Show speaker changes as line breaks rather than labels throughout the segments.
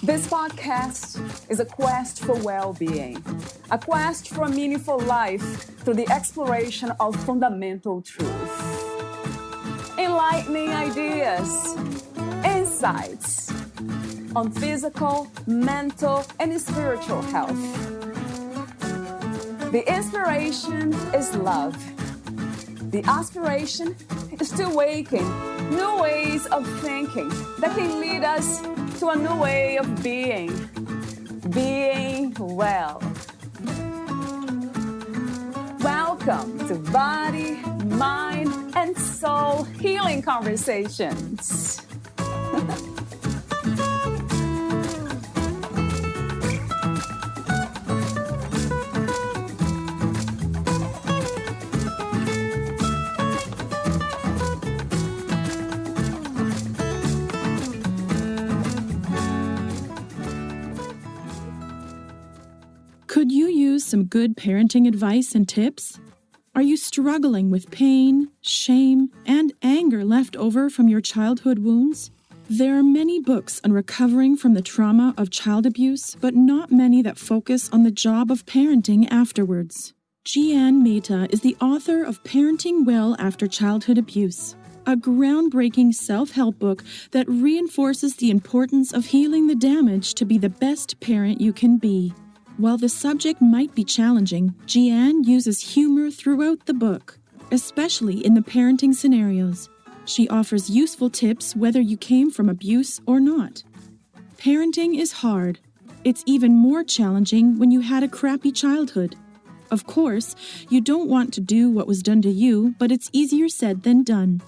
This podcast is a quest for well-being, a quest for a meaningful life through the exploration of fundamental truth. Enlightening ideas, insights on physical, mental, and spiritual health. The inspiration is love. The aspiration is to awaken new ways of thinking that can lead us to a new way of being well. Welcome to Body, Mind, and Soul Healing Conversations.
Could you use some good parenting advice and tips? Are you struggling with pain, shame, and anger left over from your childhood wounds? There are many books on recovering from the trauma of child abuse, but not many that focus on the job of parenting afterwards. Geanne Meta is the author of Parenting Well After Childhood Abuse, a groundbreaking self-help book that reinforces the importance of healing the damage to be the best parent you can be. While the subject might be challenging, Geanne uses humor throughout the book, especially in the parenting scenarios. She offers useful tips whether you came from abuse or not. Parenting is hard. It's even more challenging when you had a crappy childhood. Of course, you don't want to do what was done to you, but it's easier said than done.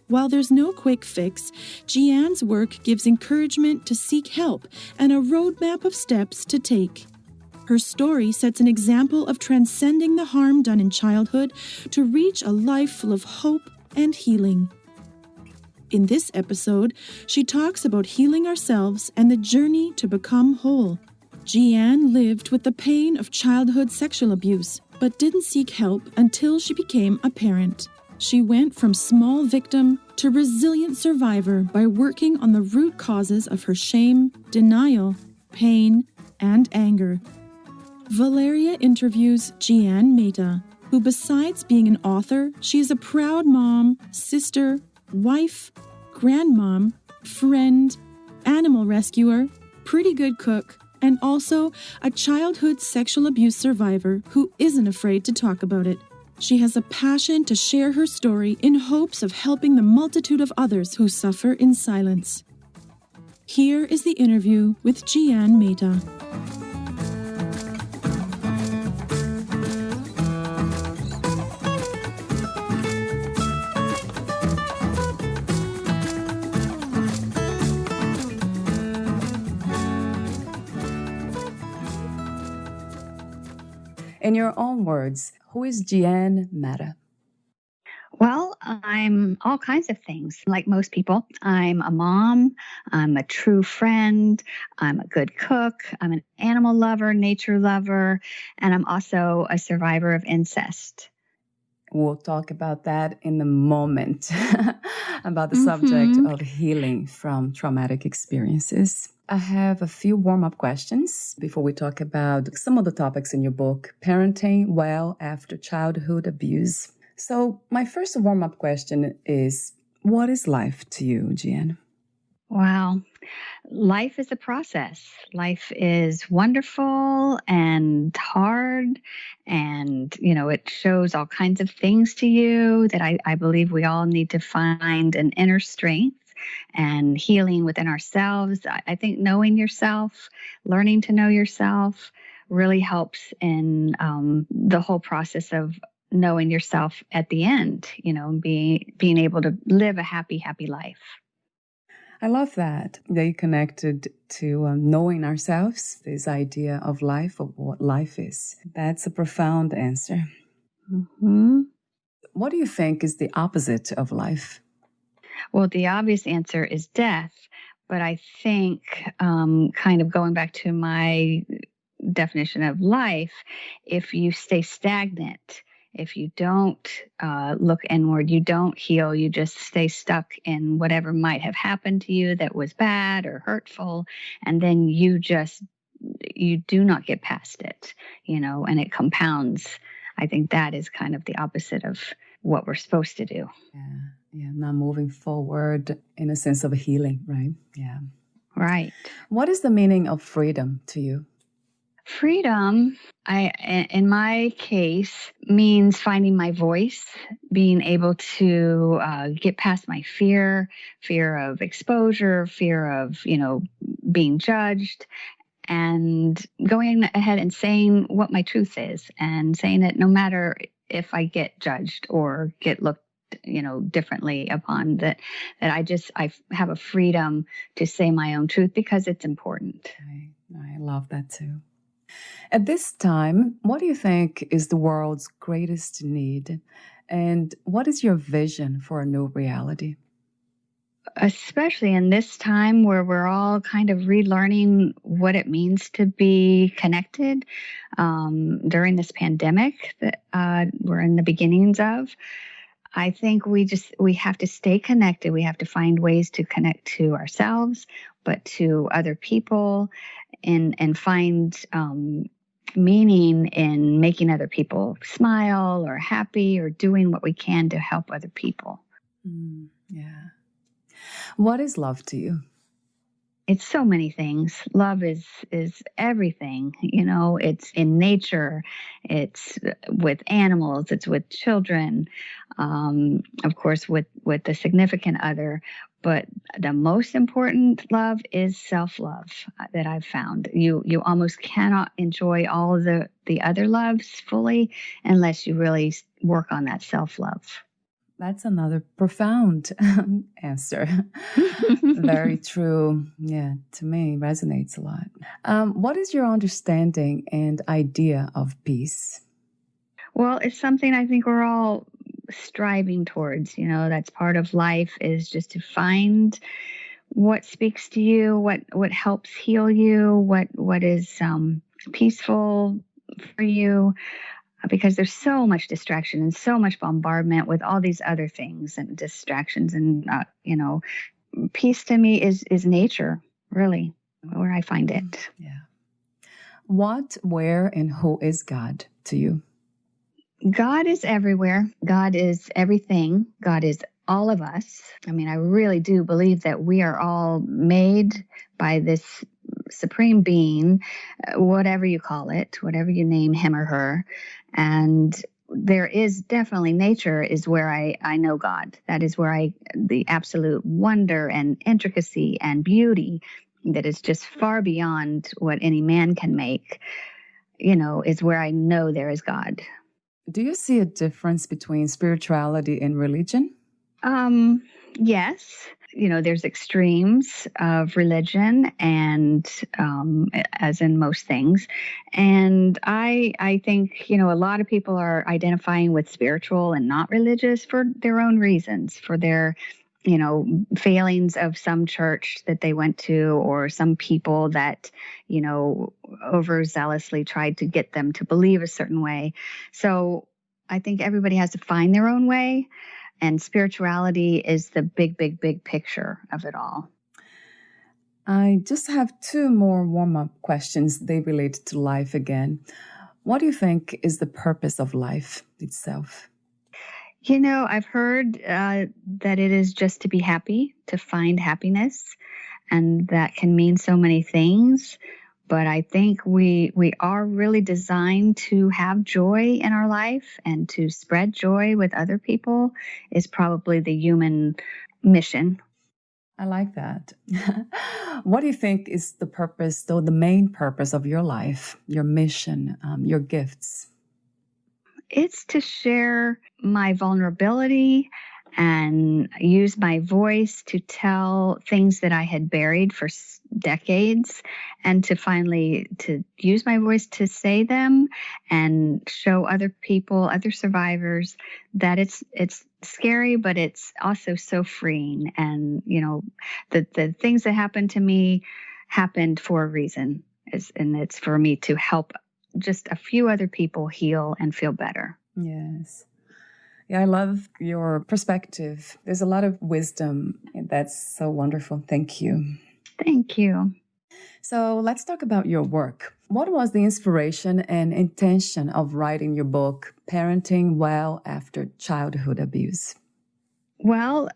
While there's no quick fix, Geanne's work gives encouragement to seek help and a roadmap of steps to take. Her story sets an example of transcending the harm done in childhood to reach a life full of hope and healing. In this episode, she talks about healing ourselves and the journey to become whole. Geanne lived with the pain of childhood sexual abuse, but didn't seek help until she became a parent. She went from small victim to resilient survivor by working on the root causes of her shame, denial, pain, and anger. Valeria interviews Geanne Meta, who besides being an author, she is a proud mom, sister, wife, grandmom, friend, animal rescuer, pretty good cook, and also a childhood sexual abuse survivor who isn't afraid to talk about it. She has a passion to share her story in hopes of helping the multitude of others who suffer in silence. Here is the interview with Geanne Meta.
In your own words, who is Geanne Meta?
Well, I'm all kinds of things. Like most people, I'm a mom, I'm a true friend, I'm a good cook, I'm an animal lover, nature lover, and I'm also a survivor of incest.
We'll talk about that in a moment, about the subject of healing from traumatic experiences. I have a few warm-up questions before we talk about some of the topics in your book, Parenting Well After Childhood Abuse. So my first warm-up question is, what is life to you, Geanne?
Wow. Life is a process. Life is wonderful and hard. And, it shows all kinds of things to you that I believe we all need to find an inner strength and healing within ourselves. I think knowing yourself, learning to know yourself really helps in the whole process of knowing yourself at the end, being able to live a happy life.
I love that you connected to knowing ourselves, this idea of life, of what life is. That's a profound answer.
Mm-hmm.
What do you think is the opposite of life?
Well, the obvious answer is death. But I think kind of going back to my definition of life, if you stay stagnant if you don't look inward, you don't heal, you just stay stuck in whatever might have happened to you that was bad or hurtful, and then you do not get past it, and it compounds. I think that is kind of the opposite of what we're supposed to do.
Yeah, not moving forward in a sense of healing, right? Yeah.
Right.
What is the meaning of freedom to you?
Freedom, in my case, means finding my voice, being able to get past my fear of exposure, fear of, being judged, and going ahead and saying what my truth is, and saying it no matter if I get judged or get looked differently upon, that I have a freedom to say my own truth because it's important.
I love that too. At this time, what do you think is the world's greatest need? And what is your vision for a new reality?
Especially in this time where we're all kind of relearning what it means to be connected during this pandemic that we're in the beginnings of. I think we have to stay connected. We have to find ways to connect to ourselves, but to other people, and find meaning in making other people smile or happy, or doing what we can to help other people.
Yeah. What is love to you?
It's so many things. Love is everything. It's in nature. It's with animals. It's with children. Of course, with the significant other. But the most important love is self-love that I've found. You almost cannot enjoy all of the other loves fully unless you really work on that self-love.
That's another profound answer. Very true. Yeah, to me, resonates a lot. What is your understanding and idea of peace?
Well, it's something I think we're all striving towards. That's part of life, is just to find what speaks to you, what helps heal you, what is peaceful for you. Because there's so much distraction and so much bombardment with all these other things and distractions. And, peace to me is nature, really, where I find it.
Yeah. What, where, and who is God to you?
God is everywhere. God is everything. God is all of us. I mean, I really do believe that we are all made by this supreme being, whatever you call it, whatever you name him or her. And there is definitely, nature is where I know God. That is where the absolute wonder and intricacy and beauty that is just far beyond what any man can make, is where I know there is God.
Do you see a difference between spirituality and religion?
Yes. There's extremes of religion, and as in most things. And I think, a lot of people are identifying with spiritual and not religious for their own reasons, for their, failings of some church that they went to, or some people that, overzealously tried to get them to believe a certain way. So I think everybody has to find their own way. And spirituality is the big, big, big picture of it all.
I just have two more warm-up questions. They relate to life again. What do you think is the purpose of life itself?
I've heard that it is just to be happy, to find happiness, and that can mean so many things. But I think we are really designed to have joy in our life, and to spread joy with other people is probably the human mission.
I like that. What do you think is the purpose, though, the main purpose of your life, your mission, your gifts?
It's to share my vulnerability and use my voice to tell things that I had buried for decades, and to finally to use my voice to say them and show other people, other survivors, that it's scary, but it's also so freeing. And the things that happened to me happened for a reason, and it's for me to help just a few other people heal and feel better.
Yes. Yeah, I love your perspective. There's a lot of wisdom, and that's so wonderful. Thank you.
Thank you.
So let's talk about your work. What was the inspiration and intention of writing your book, Parenting Well After Childhood Abuse?
Well,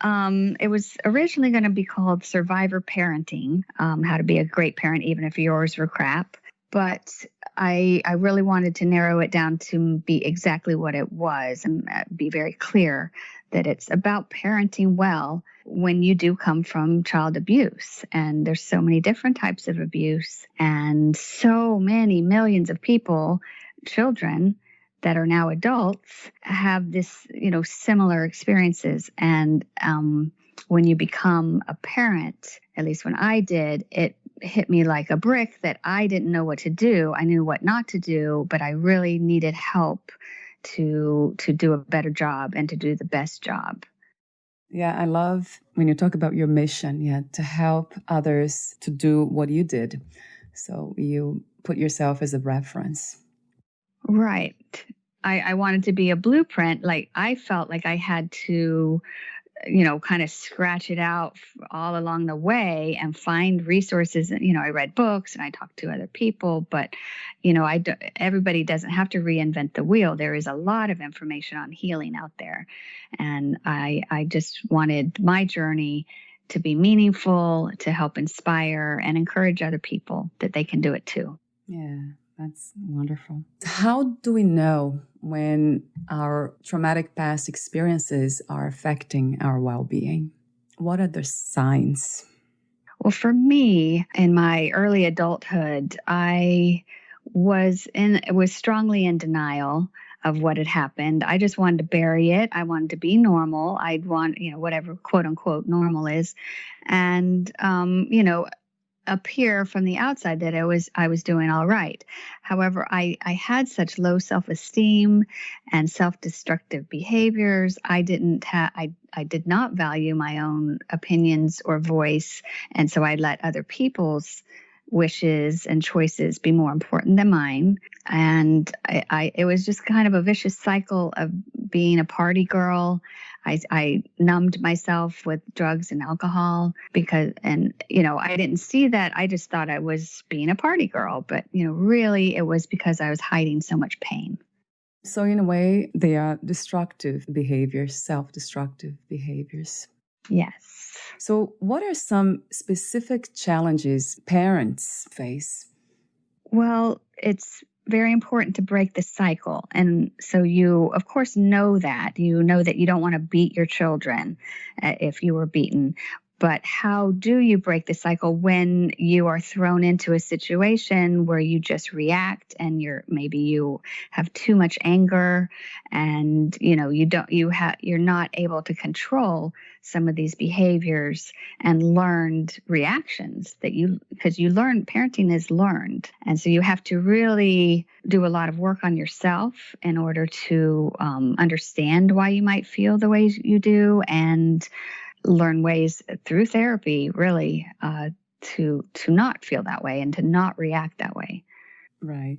it was originally going to be called Survivor Parenting, How to Be a Great Parent Even If Yours Were Crap. But I really wanted to narrow it down to be exactly what it was and be very clear that it's about parenting well when you do come from child abuse. And there's so many different types of abuse and so many millions of people, children, that are now adults have this, similar experiences. And when you become a parent, at least when I did, it hit me like a brick that I didn't know what to do. I knew what not to do, but I really needed help to do a better job and to do the best job.
Yeah, I love when you talk about your mission, to help others to do what you did. So you put yourself as a reference.
Right. I wanted to be a blueprint. Like I felt like I had to, kind of scratch it out all along the way and find resources. I read books and I talked to other people, but, everybody doesn't have to reinvent the wheel. There is a lot of information on healing out there. And I just wanted my journey to be meaningful, to help inspire and encourage other people that they can do it too.
Yeah. That's wonderful. How do we know when our traumatic past experiences are affecting our well-being? What are the signs?
Well, for me, in my early adulthood, I was strongly in denial of what had happened. I just wanted to bury it. I wanted to be normal. I'd want, whatever quote unquote normal is. And, appear from the outside that I was doing all right. However, I had such low self-esteem and self-destructive behaviors. I did not value my own opinions or voice, and so I let other people's wishes and choices be more important than mine. And it was just kind of a vicious cycle of being a party girl. I numbed myself with drugs and alcohol I didn't see that. I just thought I was being a party girl, but, really it was because I was hiding so much pain.
So in a way, they are destructive behaviors, self-destructive behaviors.
Yes.
So what are some specific challenges parents face?
Well, it's very important to break the cycle. And so you, of course, know that. You know that you don't want to beat your children if you were beaten. But how do you break the cycle when you are thrown into a situation where you just react and maybe you have too much anger and you're not able to control some of these behaviors and learned reactions because you learn, parenting is learned. And so you have to really do a lot of work on yourself in order to understand why you might feel the ways you do and learn ways through therapy, really, to not feel that way and to not react that way.
Right.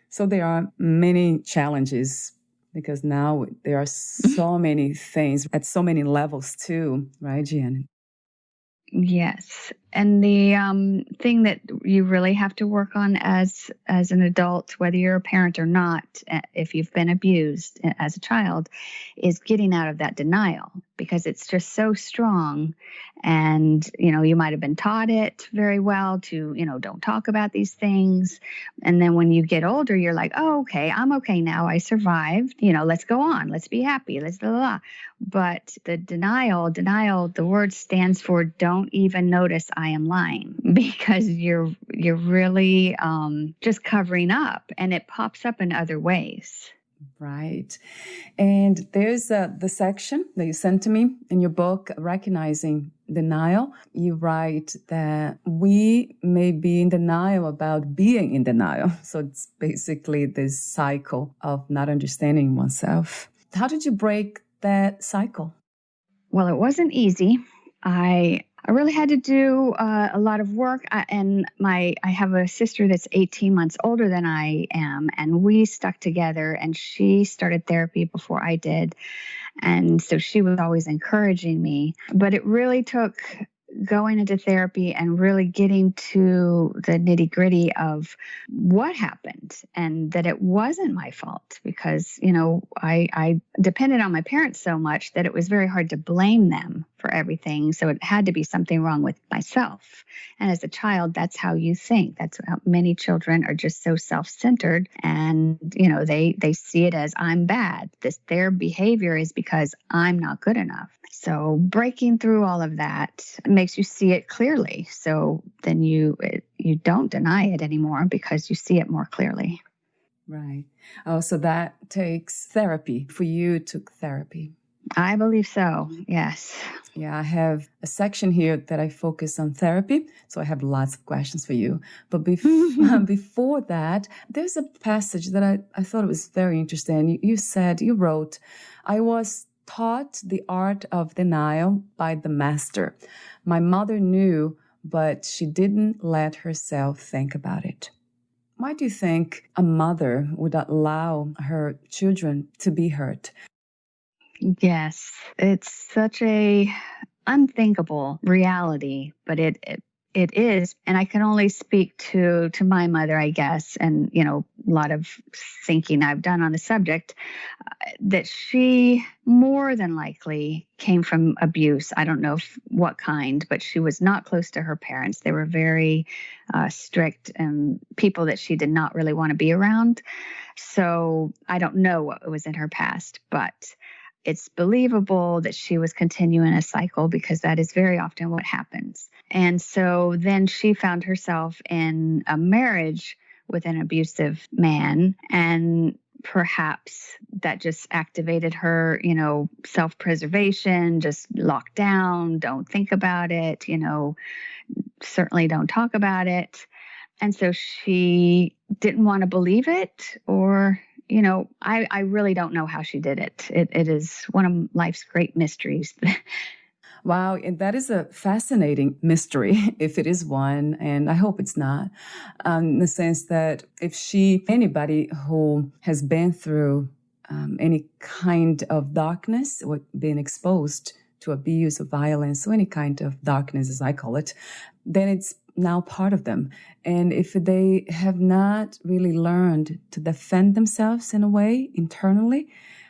So there are many challenges because now there are so many things at so many levels too, right, Geanne?
Yes. And the thing that you really have to work on as an adult, whether you're a parent or not, if you've been abused as a child, is getting out of that denial because it's just so strong. And, you might have been taught it very well to, don't talk about these things. And then when you get older, you're like, oh, okay, I'm okay now. I survived. Let's go on. Let's be happy. Let's blah, blah, blah. But the denial, the word stands for don't even notice I am lying because you're really just covering up and it pops up in other ways.
Right. And there's the section that you sent to me in your book, Recognizing Denial. You write that we may be in denial about being in denial. So it's basically this cycle of not understanding oneself. How did you break that cycle?
Well, it wasn't easy. I I really had to do a lot of work. I have a sister that's 18 months older than I am, and we stuck together. And she started therapy before I did, and so she was always encouraging me. But it really took going into therapy and really getting to the nitty gritty of what happened and that it wasn't my fault because, I depended on my parents so much that it was very hard to blame them for everything. So it had to be something wrong with myself. And as a child, that's how you think. That's how many children are just so self-centered and, they see it as I'm bad. Their behavior is because I'm not good enough. So breaking through all of that makes you see it clearly. So then you don't deny it anymore because you see it more clearly.
Right. Oh, so that takes therapy. For you, it took therapy.
I believe so. Yes.
Yeah, I have a section here that I focus on therapy. So I have lots of questions for you. But before that, there's a passage that I thought it was very interesting. You wrote, I was taught the art of denial by the master. My mother knew, but she didn't let herself think about it. Why do you think a mother would allow her children to be hurt?
Yes, it's such a unthinkable reality, but it is. And I can only speak to my mother, I guess, and, a lot of thinking I've done on the subject, that she more than likely came from abuse. I don't know what kind, but she was not close to her parents. They were very strict and people that she did not really want to be around. So I don't know what was in her past, but it's believable that she was continuing a cycle because that is very often what happens. And so then she found herself in a marriage with an abusive man, and perhaps that just activated her, self-preservation, just lock down, don't think about it, certainly don't talk about it. And so she didn't want to believe it, or I really don't know how she did it. It is one of life's great mysteries.
Wow, and that is a fascinating mystery, if it is one, and I hope it's not, in the sense that anybody who has been through any kind of darkness or been exposed to abuse or violence or any kind of darkness, as I call it, then it's now part of them. And if they have not really learned to defend themselves in a way internally,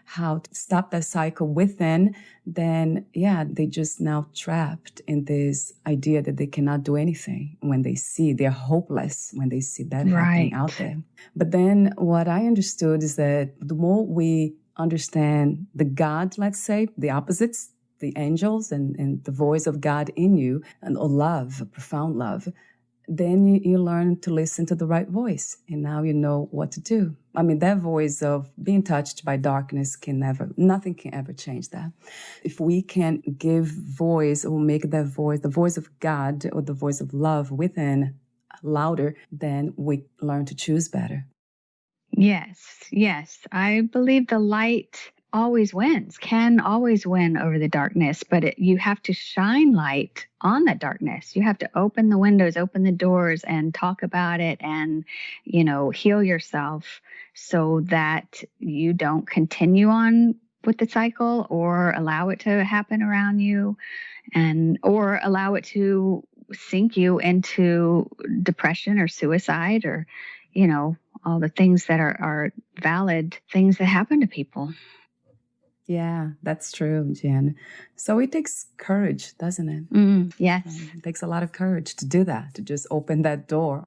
how to stop that cycle within, then they just now trapped in this idea that they cannot do anything when they're hopeless when they see that happening out there. But then what I understood is that the more we understand the God, let's say, the opposites, the angels and the voice of God in you, and love, profound love, then you learn to listen to the right voice. And now you know what to do. I mean, that voice of being touched by darkness nothing can ever change that. If we can give voice or make that voice, the voice of God or the voice of love within louder, then we learn to choose better.
Yes. I believe the light can always win over the darkness, but you have to shine light on that darkness. You have to open the windows, open the doors, and talk about it and, heal yourself so that you don't continue on with the cycle or allow it to happen around you or allow it to sink you into depression or suicide or, all the things that are valid things that happen to people.
Yeah, that's true, Geanne. So it takes courage, doesn't it?
Yes.
It takes a lot of courage to do that, to just open that door.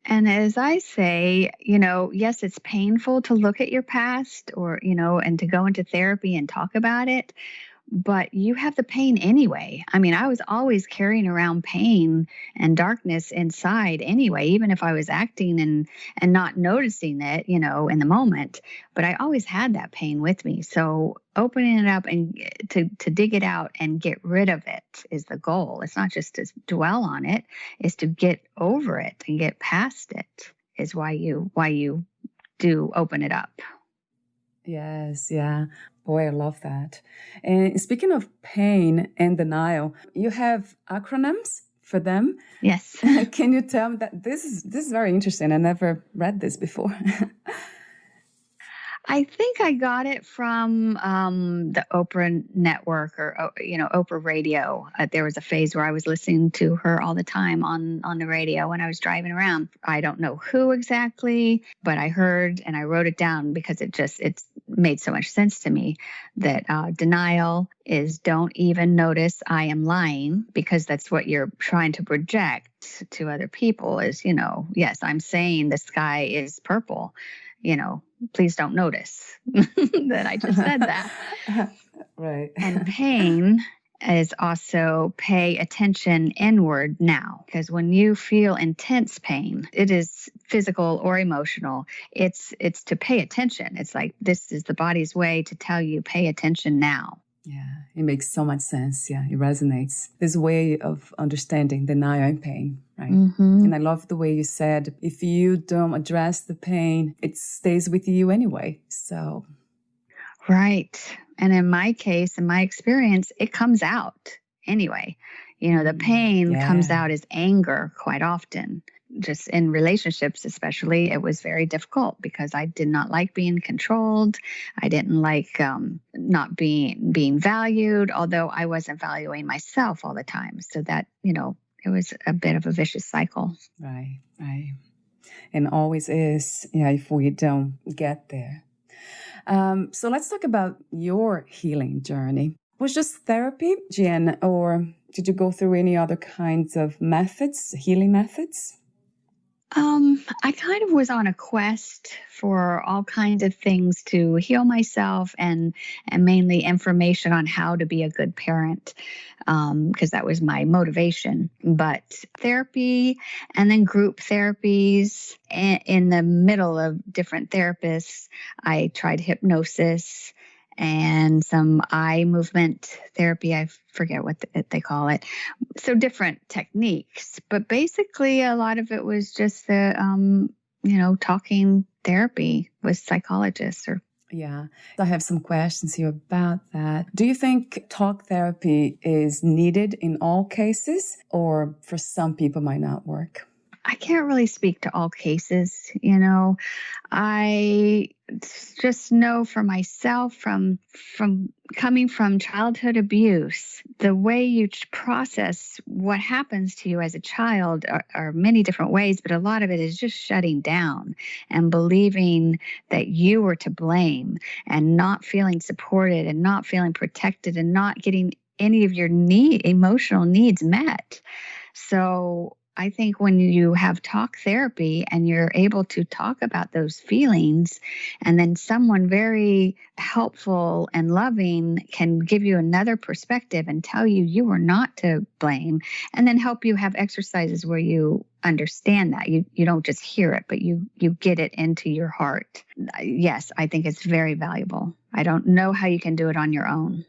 And as I say, yes, it's painful to look at your past or, and to go into therapy and talk about it. But you have the pain anyway. I mean, I was always carrying around pain and darkness inside anyway, even if I was acting and not noticing it, in the moment. But I always had that pain with me. So opening it up and to dig it out and get rid of it is the goal. It's not just to dwell on it, it's to get over it and get past it is why you do open it up.
Yes, yeah. Boy, I love that. And speaking of pain and denial, you have acronyms for them.
Yes.
Can you tell me that this is very interesting? I never read this before.
I think I got it from the Oprah network or, Oprah radio. There was a phase where I was listening to her all the time on the radio when I was driving around. I don't know who exactly, but I heard and I wrote it down because it's made so much sense to me that denial is don't even notice I am lying, because that's what you're trying to project to other people is, yes, I'm saying the sky is purple. Please don't notice that I just said that.
Right.
And pain is also pay attention inward now, because when you feel intense pain, it is physical or emotional. It's to pay attention. It's like this is the body's way to tell you pay attention now.
Yeah, it makes so much sense. Yeah, it resonates. This way of understanding denial and pain, right?
Mm-hmm.
And I love the way you said, if you don't address the pain, it stays with you anyway. So.
Right. And in my case, in my experience, it comes out anyway. The pain comes out as anger quite often. Just in relationships, especially, it was very difficult because I did not like being controlled. I didn't like not being valued, although I wasn't valuing myself all the time. So that, it was a bit of a vicious cycle.
Right. And always is, if we don't get there. So let's talk about your healing journey. Was just therapy, Geanne, or did you go through any other kinds of methods, healing methods?
I kind of was on a quest for all kinds of things to heal myself and mainly information on how to be a good parent, because that was my motivation. But therapy and then group therapies, in the middle of different therapists, I tried hypnosis and some eye movement therapy. I forget what they call it. So different techniques, but basically a lot of it was just the, talking therapy with psychologists or.
Yeah, I have some questions here about that. Do you think talk therapy is needed in all cases, or for some people might not work?
I can't really speak to all cases, I just know for myself from coming from childhood abuse, the way you process what happens to you as a child are many different ways, but a lot of it is just shutting down and believing that you were to blame and not feeling supported and not feeling protected and not getting any of your emotional needs met. So I think when you have talk therapy and you're able to talk about those feelings, and then someone very helpful and loving can give you another perspective and tell you you are not to blame, and then help you have exercises where you understand that. You don't just hear it, but you get it into your heart. Yes, I think it's very valuable. I don't know how you can do it on your own.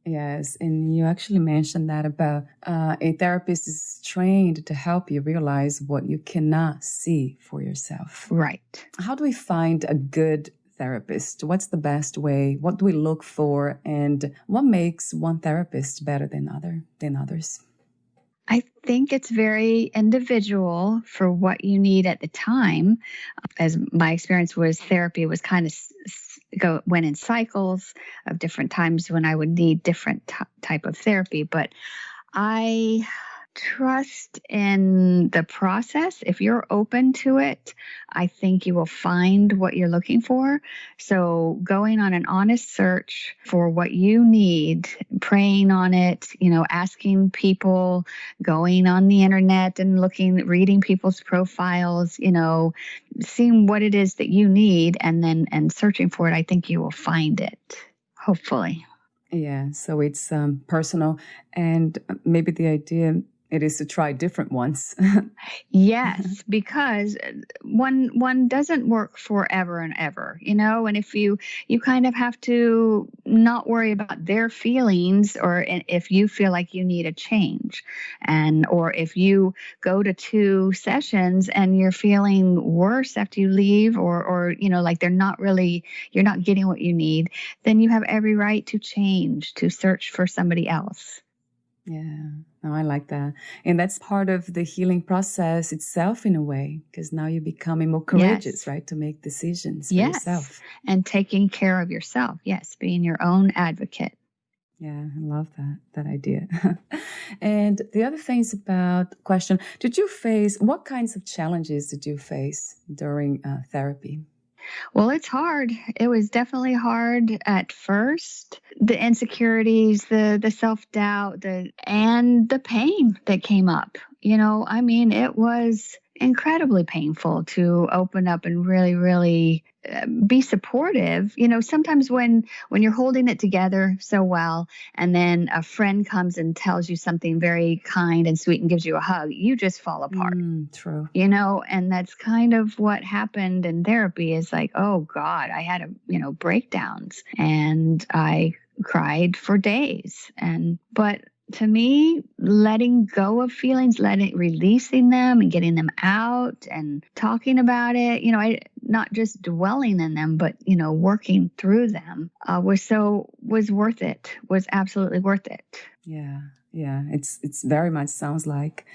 Yes, and you actually mentioned that about a therapist is trained to help you realize what you cannot see for yourself.
Right.
How do we find a good therapist? What's the best way? What do we look for? And what makes one therapist better than others?
I think it's very individual for what you need at the time. As my experience was, therapy was kind of went in cycles of different times when I would need different type of therapy. But I trust in the process. If you're open to it, I think you will find what you're looking for. So going on an honest search for what you need, praying on it, asking people, going on the internet and reading people's profiles, seeing what it is that you need and searching for it, I think you will find it, hopefully.
Yeah, so it's personal, and maybe the idea it is to try different ones.
Yes, because one doesn't work forever and ever, and if you kind of have to not worry about their feelings, or if you feel like you need a change, or if you go to 2 sessions and you're feeling worse after you leave, or like you're not getting what you need, then you have every right to change, to search for somebody else.
Yeah, no, I like that. And that's part of the healing process itself in a way, because now you're becoming more courageous,
Yes.
right? To make decisions for
Yes.
yourself.
And taking care of yourself. Yes. Being your own advocate.
Yeah, I love that idea. And the other thing is about question, what kinds of challenges did you face during therapy?
Well, it's hard. It was definitely hard at first. The insecurities, the self-doubt, and the pain that came up. It was incredibly painful to open up and really, really be supportive. Sometimes when you're holding it together so well, and then a friend comes and tells you something very kind and sweet and gives you a hug, you just fall apart.
True.
And that's kind of what happened in therapy, is like, oh God, I had breakdowns, and I cried for days. But to me, letting go of feelings, releasing them and getting them out and talking about it, not just dwelling in them, but, working through them, was worth it, was absolutely worth it.
Yeah. Yeah, it's very much sounds like.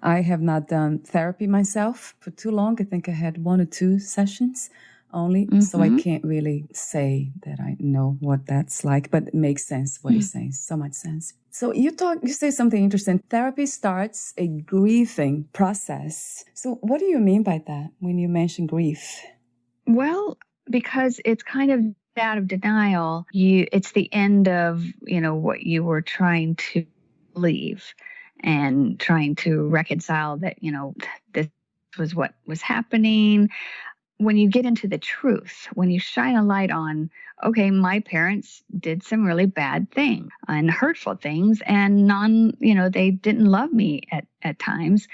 I have not done therapy myself for too long. I think I had 1 or 2 sessions only. So I can't really say that I know what that's like, but it makes sense what you're saying. So much sense. So you say something interesting. Therapy starts a grieving process. So what do you mean by that when you mention grief?
Well, because it's kind of out of denial. It's the end of, what you were trying to believe, and trying to reconcile that, this was what was happening. When you get into the truth, when you shine a light on, okay, my parents did some really bad things and hurtful things, and they didn't love me at times.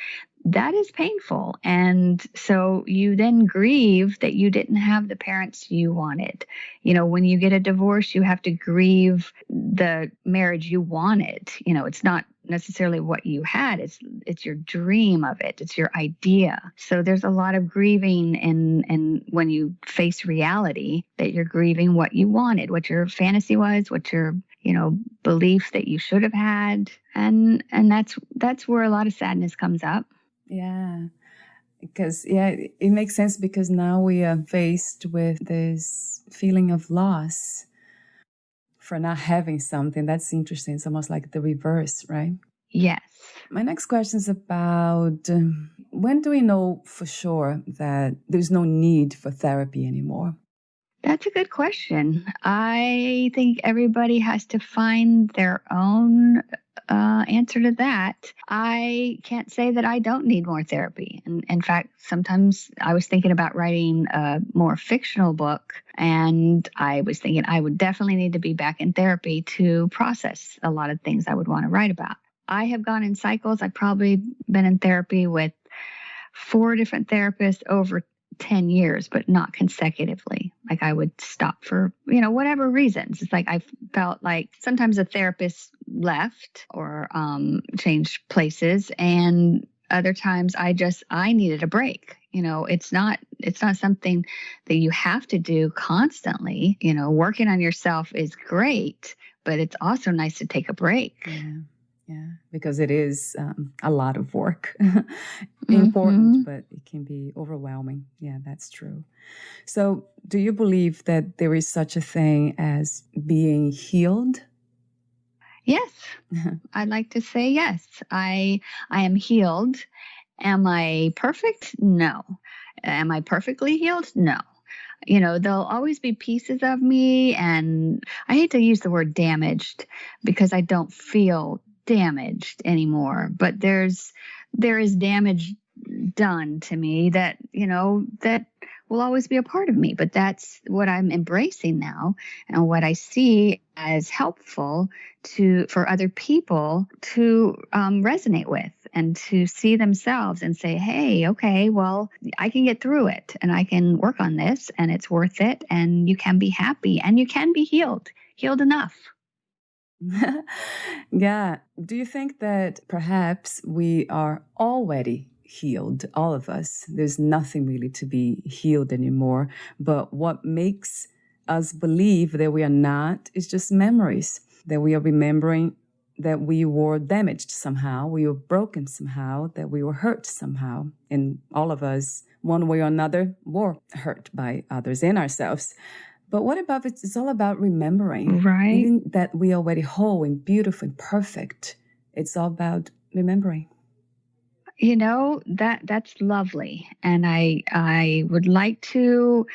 That is painful. And so you then grieve that you didn't have the parents you wanted. When you get a divorce, you have to grieve the marriage you wanted. It's not necessarily what you had. It's your dream of it. It's your idea. So there's a lot of grieving and when you face reality, that you're grieving what you wanted, what your fantasy was, what your belief that you should have had. And that's where a lot of sadness comes up.
Yeah, because it makes sense, because now we are faced with this feeling of loss for not having something. That's interesting. It's almost like the reverse, right?
Yes.
My next question is about when do we know for sure that there's no need for therapy anymore?
That's a good question. I think everybody has to find their own answer to that. I can't say that I don't need more therapy. And in fact, sometimes I was thinking about writing a more fictional book, and I was thinking I would definitely need to be back in therapy to process a lot of things I would want to write about. I have gone in cycles. I've probably been in therapy with 4 different therapists over 10 years, but not consecutively. Like I would stop for, whatever reasons. It's like I felt like sometimes a therapist left or changed places, and other times I needed a break. It's not something that you have to do constantly. Working on yourself is great, but it's also nice to take a break.
Yeah, because it is a lot of work. Important, but it can be overwhelming. Yeah, that's true. So do you believe that there is such a thing as being healed?
Yes. I'd like to say yes. I am healed. Am I perfect? No. Am I perfectly healed? No. There'll always be pieces of me, and I hate to use the word damaged because I don't feel damaged anymore, but there is damage done to me that will always be a part of me. But that's what I'm embracing now, and what I see as helpful for other people to resonate with. and to see themselves and say, hey, okay, well, I can get through it and I can work on this and it's worth it. And you can be happy and you can be healed enough.
Yeah. Do you think that perhaps we are already healed, all of us? There's nothing really to be healed anymore. But what makes us believe that we are not is just memories, that we are remembering that we were damaged somehow, we were broken somehow, that we were hurt somehow. And all of us, one way or another, were hurt by others and ourselves. But what about it's all about remembering,
right?
Even that we are already whole and beautiful and perfect. It's all about remembering.
That's lovely. And I would like to,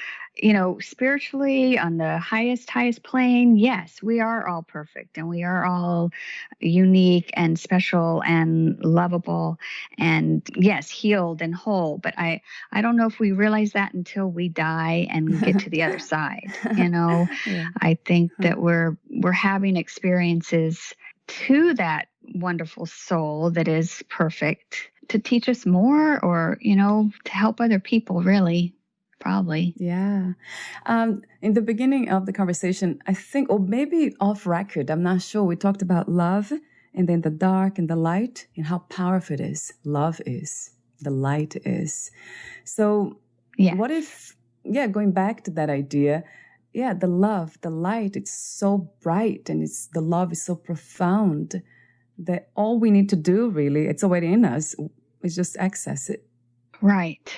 spiritually on the highest plane, yes, we are all perfect and we are all unique and special and lovable and yes, healed and whole. But I don't know if we realize that until we die and get to the other side.
Yeah.
I think that we're having experiences to that wonderful soul that is perfect to teach us more or, to help other people, really, probably.
Yeah. In the beginning of the conversation, I think, or maybe off record, I'm not sure, we talked about love and then the dark and the light and how powerful it is. Love is, the light is. So what if, going back to that idea, the love, the light, it's so bright and the love is so profound that all we need to do really, it's already in us, is just access it.
Right.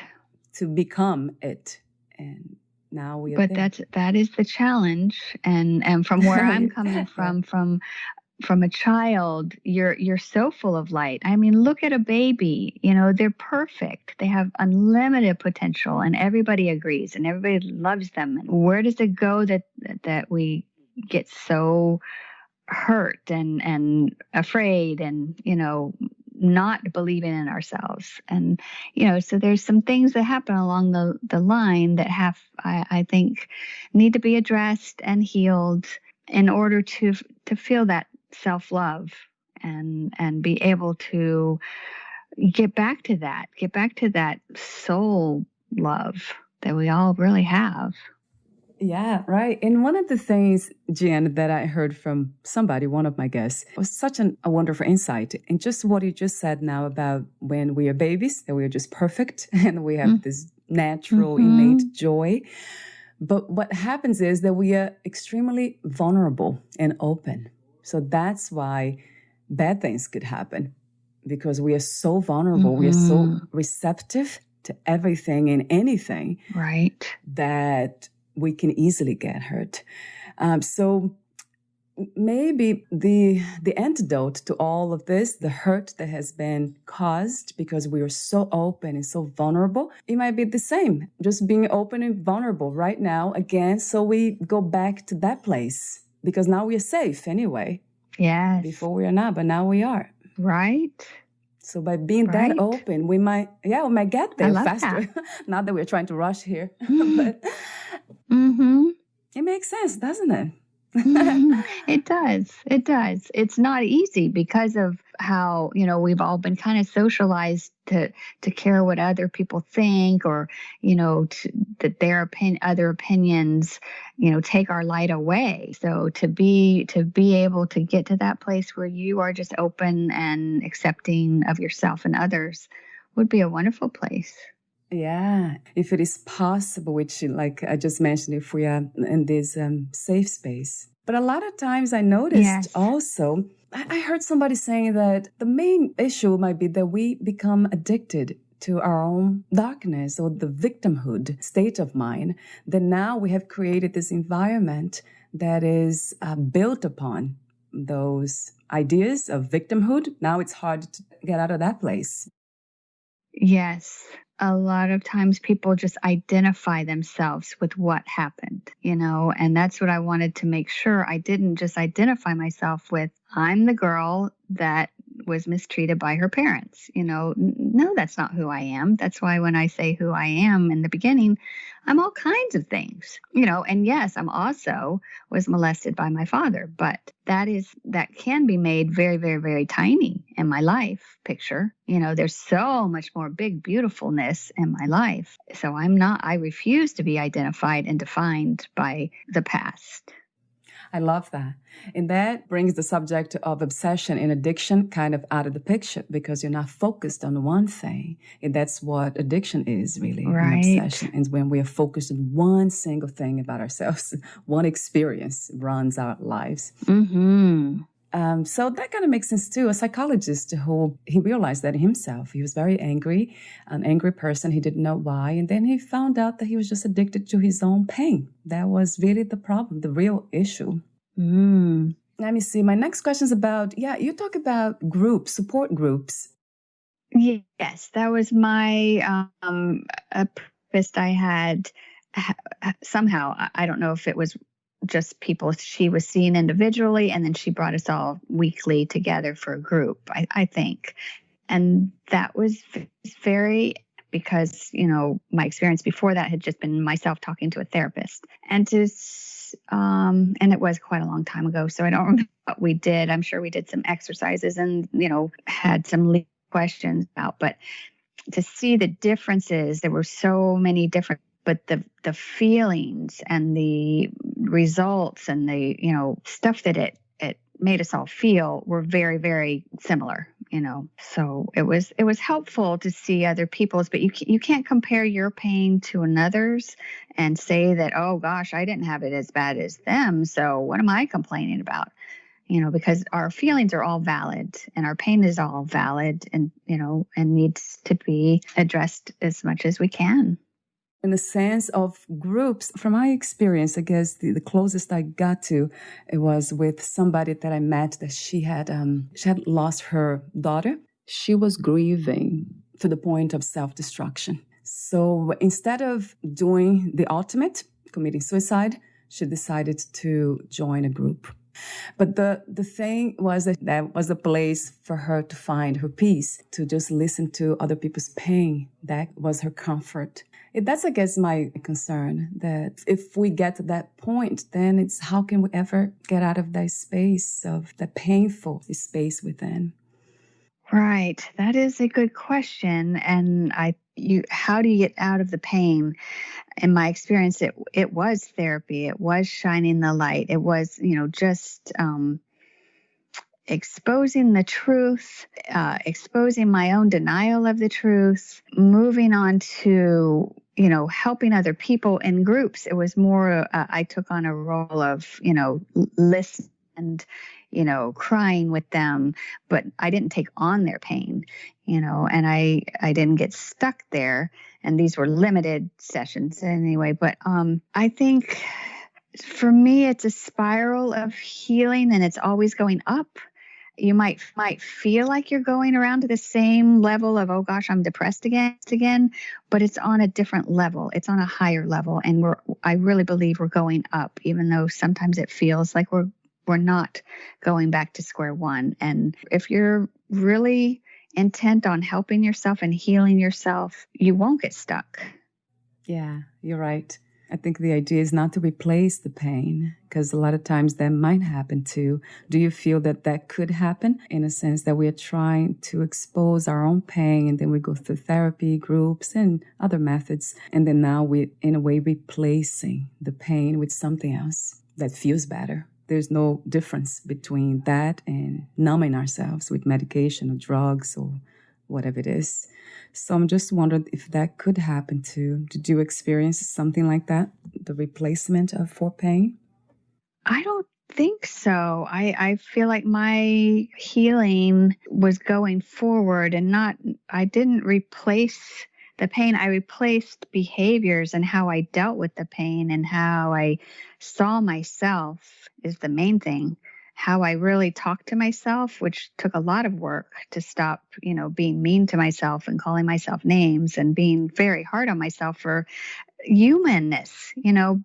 To become it. And now we are
But
there.
that is the challenge. And from where I'm coming from a child, you're so full of light. I mean, look at a baby, they're perfect. They have unlimited potential and everybody agrees and everybody loves them. And where does it go that we get so hurt and afraid and, not believing in ourselves? And, so there's some things that happen along the line that I think need to be addressed and healed in order to feel that self-love and be able to get back to that soul love that we all really have.
Yeah, right. And one of the things, Geanne, that I heard from somebody, one of my guests, was such a wonderful insight. And just what you just said now about when we are babies, that we are just perfect and we have this natural, innate joy. But what happens is that we are extremely vulnerable and open. So that's why bad things could happen, because we are so vulnerable. We are so receptive to everything and anything.
Right.
That we can easily get hurt. So maybe the antidote to all of this, the hurt that has been caused because we are so open and so vulnerable, it might be the same, just being open and vulnerable right now again, so we go back to that place, because now we are safe anyway.
Yes.
Before we are not, but now we are.
Right.
So by being that open, we might get there faster. Not that we're trying to rush here, but it makes sense, doesn't it?
It does. It's not easy because of how, we've all been kind of socialized to care what other people think, or, that their other opinions, take our light away. So to be able to get to that place where you are just open and accepting of yourself and others would be a wonderful place.
Yeah, if it is possible, which, like I just mentioned, if we are in this safe space. But a lot of times I noticed also, I heard somebody saying that the main issue might be that we become addicted to our own darkness or the victimhood state of mind, that now we have created this environment that is built upon those ideas of victimhood. Now it's hard to get out of that place.
Yes. A lot of times people just identify themselves with what happened, and that's what I wanted to make sure I didn't just identify myself with. I'm the girl that was mistreated by her parents. No, that's not who I am. That's why when I say who I am in the beginning, I'm all kinds of things, and yes, I'm also was molested by my father, but that can be made very, very, very tiny in my life picture. There's so much more big beautifulness in my life. So I refuse to be identified and defined by the past.
I love that. And that brings the subject of obsession and addiction kind of out of the picture because you're not focused on one thing. And that's what addiction is, really, an obsession. And when we are focused on one single thing about ourselves, one experience runs our lives.
Mm-hmm.
So that kind of makes sense too. A psychologist who he realized that himself. He was very angry, an angry person. He didn't know why. And then he found out that he was just addicted to his own pain. That was really the problem, the real issue. Let me see. My next question is about, you talk about groups, support groups.
Yes, that was my a therapist I had. Somehow, I don't know if it was just people she was seeing individually, and then she brought us all weekly together for a group, I think. And that was very, because, my experience before that had just been myself talking to a therapist. And and it was quite a long time ago, so I don't remember what we did. I'm sure we did some exercises and, had some questions about, but to see the differences, there were so many different, but the feelings and the results and the, stuff that it made us all feel were very, very similar, So it was helpful to see other people's, but you can't compare your pain to another's and say that, oh gosh, I didn't have it as bad as them, so what am I complaining about? Because our feelings are all valid and our pain is all valid and, and needs to be addressed as much as we can.
In the sense of groups, from my experience, I guess the closest I got to it was with somebody that I met that she had lost her daughter. She was grieving to the point of self-destruction. So instead of doing the ultimate, committing suicide, she decided to join a group. But the thing was that was a place for her to find her peace, to just listen to other people's pain. That was her comfort. That's, I guess, my concern, that if we get to that point, then it's how can we ever get out of that space of the painful space within?
Right. That is a good question. And how do you get out of the pain? In my experience, it was therapy. It was shining the light. It was, just exposing the truth, exposing my own denial of the truth, moving on to, helping other people in groups. It was more, I took on a role of, listen and, crying with them, but I didn't take on their pain, and I didn't get stuck there. And these were limited sessions anyway. But I think for me, it's a spiral of healing, and it's always going up. You might feel like you're going around to the same level of, oh gosh, I'm depressed again, but it's on a different level. It's on a higher level. And I really believe we're going up, even though sometimes it feels like we're not going back to square one. And if you're really intent on helping yourself and healing yourself, you won't get stuck.
Yeah, you're right. I think the idea is not to replace the pain, because a lot of times that might happen too. Do you feel that could happen in a sense that we are trying to expose our own pain, and then we go through therapy groups and other methods, and then now we're in a way replacing the pain with something else that feels better? There's no difference between that and numbing ourselves with medication or drugs or whatever it is. So I'm just wondering if that could happen too. Did you experience something like that? The replacement for pain?
I don't think so. I feel like my healing was going forward and I didn't replace the pain. I replaced behaviors and how I dealt with the pain and how I saw myself is the main thing. How I really talked to myself, which took a lot of work to stop, being mean to myself and calling myself names and being very hard on myself for humanness,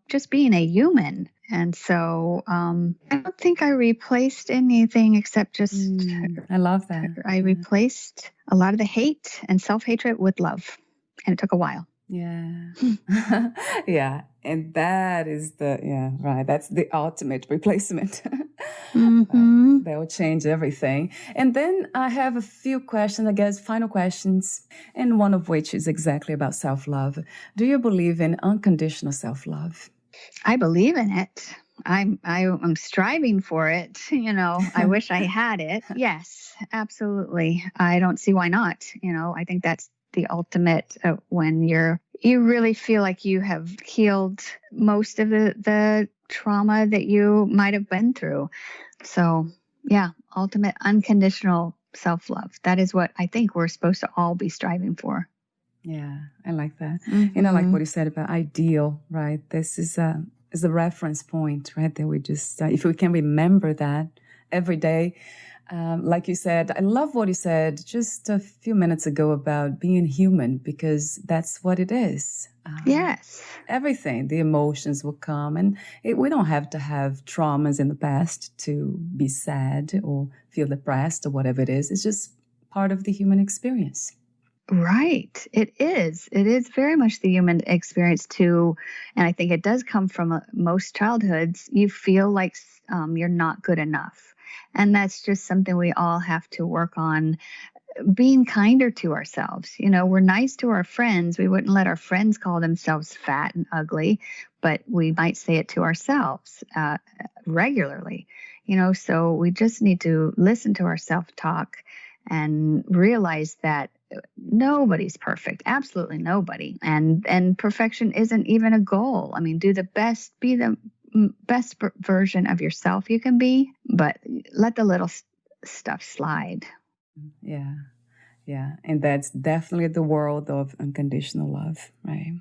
just being a human. And so I don't think I replaced anything except just
I love that.
I replaced a lot of the hate and self-hatred with love. And it took a while.
Yeah. Yeah. And that is right. That's the ultimate replacement. That will change everything. And then I have a few questions, I guess, final questions, and one of which is exactly about self-love. Do you believe in unconditional self-love?
I believe in it. I'm striving for it. I wish I had it. Yes, absolutely. I don't see why not. I think that's the ultimate when you really feel like you have healed most of the trauma that you might have been through. So, yeah, ultimate unconditional self-love. That is what I think we're supposed to all be striving for.
Yeah, I like that. And I like what you said about ideal, right? This is a reference point, right? That we just, if we can remember that every day. Like you said, I love what you said just a few minutes ago about being human, because that's what it is.
Yes.
Everything, the emotions will come, and we don't have to have traumas in the past to be sad or feel depressed or whatever it is. It's just part of the human experience.
Right. It is. It is very much the human experience too. And I think it does come from most childhoods. You feel like you're not good enough. And that's just something we all have to work on, being kinder to ourselves. We're nice to our friends. We wouldn't let our friends call themselves fat and ugly, but we might say it to ourselves regularly. So we just need to listen to our self-talk and realize that nobody's perfect, absolutely nobody. And perfection isn't even a goal. I mean, do the best, be the best version of yourself you can be, but let the little stuff slide.
Yeah. Yeah. And that's definitely the world of unconditional love, right?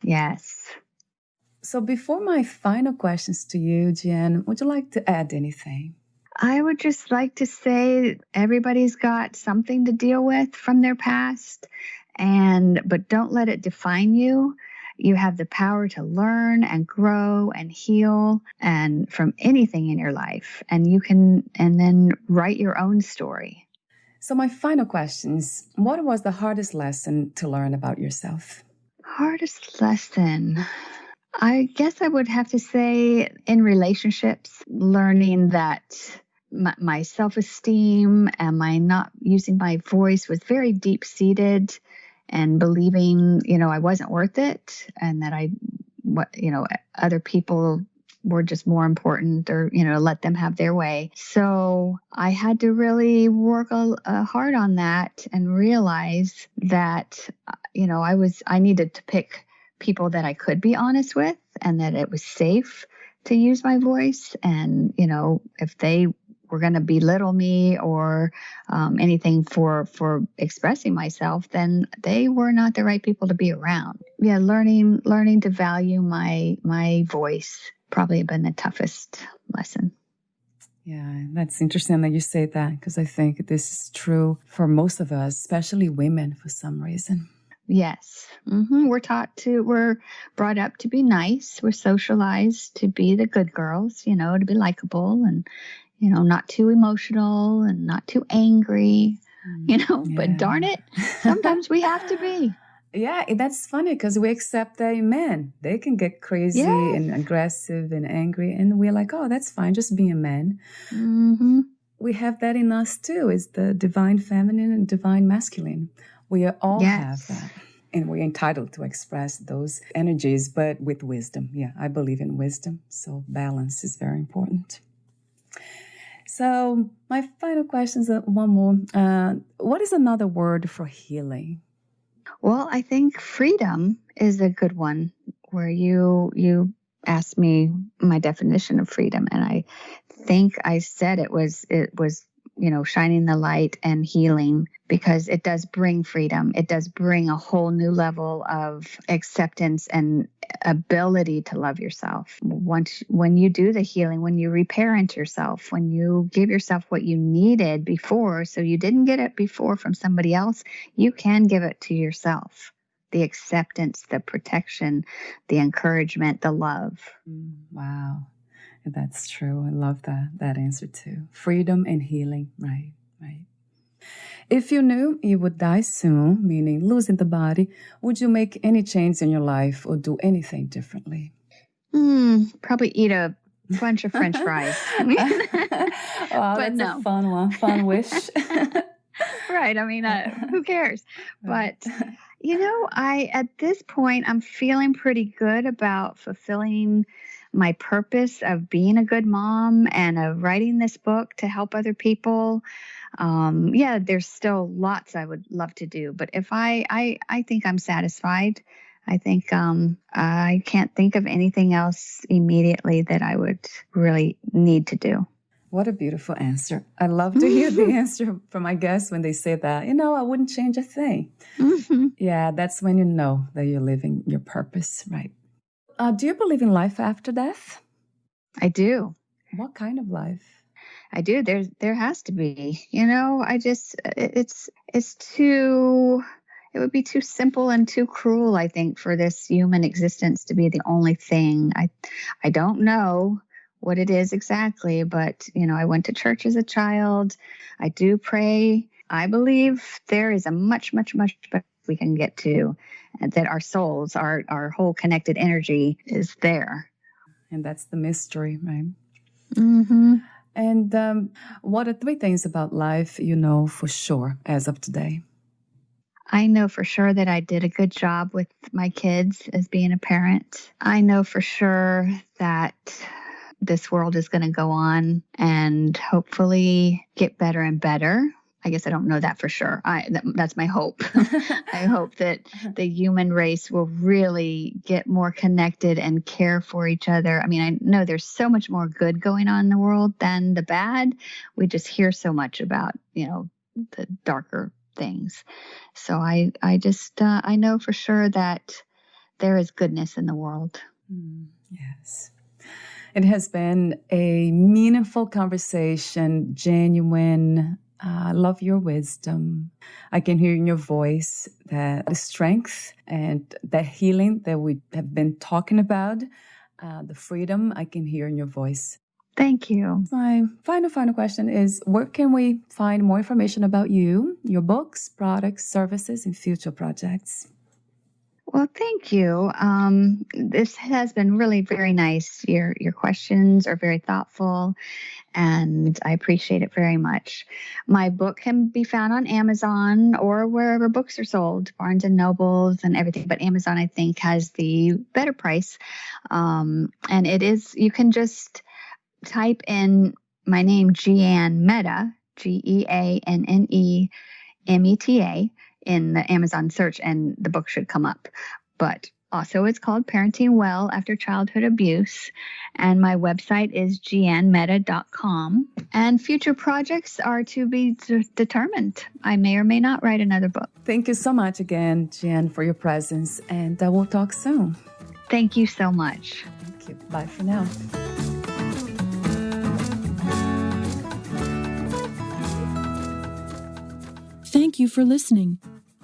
Yes.
So before my final questions to you, Geanne, would you like to add anything?
I would just like to say everybody's got something to deal with from their past, but don't let it define you. You have the power to learn and grow and heal and from anything in your life. And then write your own story.
So my final questions, what was the hardest lesson to learn about yourself?
Hardest lesson? I guess I would have to say in relationships, learning that my self-esteem and my not using my voice was very deep-seated, and believing, I wasn't worth it, and that other people were just more important, or, let them have their way. So I had to really work hard on that and realize that, I needed to pick people that I could be honest with, and that it was safe to use my voice. And, if they were going to belittle me or anything for expressing myself, then they were not the right people to be around. Yeah, learning to value my voice probably been the toughest lesson.
Yeah, that's interesting that you say that, because I think this is true for most of us, especially women, for some reason.
Yes. We're brought up to be nice. We're socialized to be the good girls, to be likable and, not too emotional and not too angry, but darn it, sometimes we have to be.
Yeah, that's funny because we accept that in men. They can get crazy and aggressive and angry. And we're like, oh, that's fine, just be a man. We have that in us too. It's the divine feminine and divine masculine. We all have that. And we're entitled to express those energies, but with wisdom. Yeah, I believe in wisdom. So balance is very important. So my final question is one more. What is another word for healing?
Well, I think freedom is a good one, where you asked me my definition of freedom, and I think I said it was shining the light and healing, because it does bring freedom. It does bring a whole new level of acceptance and ability to love yourself. When you do the healing, when you reparent yourself, when you give yourself what you needed before, so you didn't get it before from somebody else, you can give it to yourself. the acceptance, the protection, the encouragement, the love.
Wow. That's true. I love that answer too. Freedom and healing. Right. If you knew you would die soon, meaning losing the body, would you make any change in your life or do anything differently?
Probably eat a bunch of French fries.
Wow,
But
that's
no.
a fun one. Fun wish.
Right. I mean, who cares? But, at this point, I'm feeling pretty good about fulfilling my purpose of being a good mom and of writing this book to help other people. There's still lots I would love to do, but if I think I'm satisfied. I think I can't think of anything else immediately that I would really need to do.
What a beautiful answer. I love to hear the answer from my guests when they say that, I wouldn't change a thing.
Mm-hmm.
Yeah, that's when you know that you're living your purpose, right? Do you believe in life after death?
I do.
What kind of life?
I do. There has to be. It would be too simple and too cruel, I think, for this human existence to be the only thing. I don't know what it is exactly, but, I went to church as a child. I do pray. I believe there is a much, much, much better we can get to, and that our souls, our whole connected energy is there.
And that's the mystery, right?
Mm-hmm.
And what are 3 things about life you know for sure as of today?
I know for sure that I did a good job with my kids as being a parent. I know for sure that this world is going to go on and hopefully get better and better. I guess I don't know that for sure. That's my hope. I hope that the human race will really get more connected and care for each other. I mean, I know there's so much more good going on in the world than the bad. We just hear so much about, the darker things. So I know for sure that there is goodness in the world.
Yes. It has been a meaningful conversation, genuine. I love your wisdom. I can hear in your voice that the strength and the healing that we have been talking about, the freedom I can hear in your voice.
Thank you.
My final question is, where can we find more information about you, your books, products, services, and future projects?
Well, thank you. This has been really very nice. Your questions are very thoughtful, and I appreciate it very much. My book can be found on Amazon or wherever books are sold, Barnes and Nobles and everything. But Amazon, I think, has the better price. And you can just type in my name, Geanne Meta, GeanneMeta, in the Amazon search, and the book should come up. But also it's called Parenting Well After Childhood Abuse. And my website is GeanneMeta.com. And future projects are to be determined. I may or may not write another book.
Thank you so much again, Geanne, for your presence. And we'll talk soon.
Thank you so much.
Thank you. Bye for now.
Thank you for listening.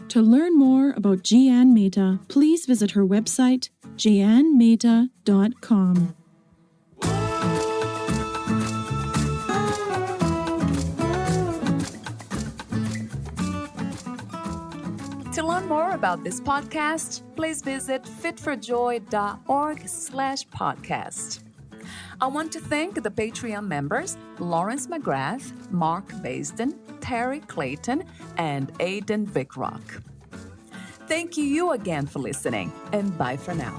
To learn more about Geanne Meta, please visit her website, GeanneMeta.com.
To learn more about this podcast, please visit fitforjoy.org/podcast. I want to thank the Patreon members, Lawrence McGrath, Mark Basden, Terry Clayton, and Aidan Vickrock. Thank you again for listening, and bye for now.